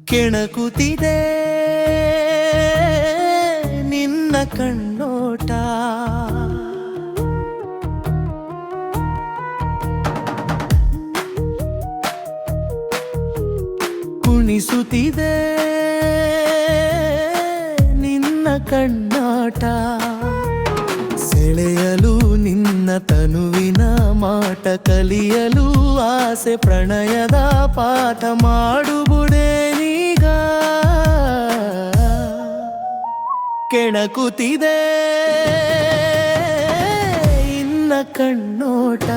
ಕೆಣಕುತ್ತಿದೆ ನಿನ್ನ ಕಣ್ಣೋಟ, ಕುಣಿಸುತ್ತಿದೆ ನಿನ್ನ ಕಣ್ಣಾಟ, ಸೆಳೆಯಲು ನಿನ್ನ ತನುವಿನ ಮಾಟ, ಕಲಿಯಲು ಆಸೆ ಪ್ರಣಯದ ಪಾಠ ಮಾಡುವುದೇನೀಗ. ಕೆಣಕುತ್ತಿದೆ ನಿನ್ನ ಕಣ್ಣೋಟ,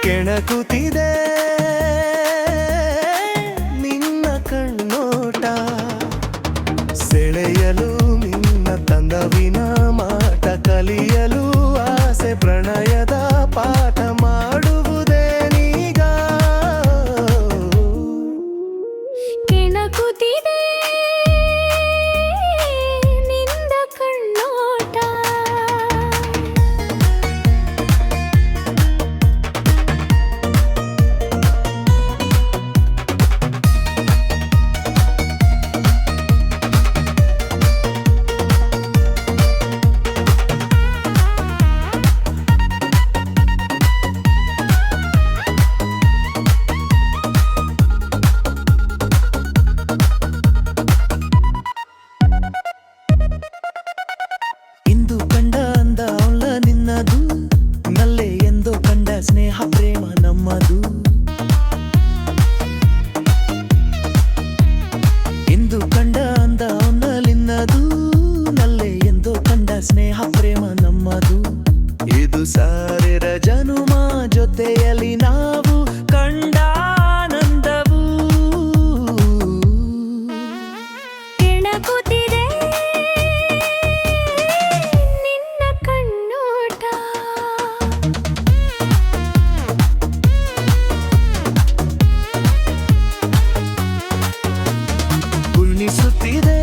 ಕೆಣಕುತ್ತಿದೆ ನಿನ್ನ ಕಣ್ಣೋಟ, ಸೆಳೆಯಲು ನಿನ್ನ ತಂದವಿನ ಮಾಟ, ಕಲಿಯಲು ಆಸೆ ಪ್ರಣಯದ ಪಾಠ ಮಾಡುವುದೇನೀಗ. ಕೆಣಕುತ್ತಿದೆ ನಿನ್ನ ಕಣ್ಣೋಟ. ಇಂದು ಕಂಡ ಅಂದ ಅವಳ ನಿನ್ನದು, ನಲ್ಲೆ ಎಂದು ಕಂಡ ಸ್ನೇಹ ಪ್ರೇಮ ನಮ್ಮದು. ಇಂದು ಕಂಡ ಅಂದ ಅವನ ನಿನ್ನದು, ನಲ್ಲೆ ಎಂದು ಕಂಡ ಸ್ನೇಹ ಪ್ರೇಮ ನಮ್ಮದು. ಇದು ಸಾವಿರ ಜನುಮ ಜೊತೆಯಲ್ಲಿ ನಾವು ಕಂಡ ಆನಂದವು. ಕೆಣಕುತ್ತಿದೆ ನಿನ್ನ ಕಣ್ಣೋಟ, ಕುಣಿಸುತ್ತಿದೆ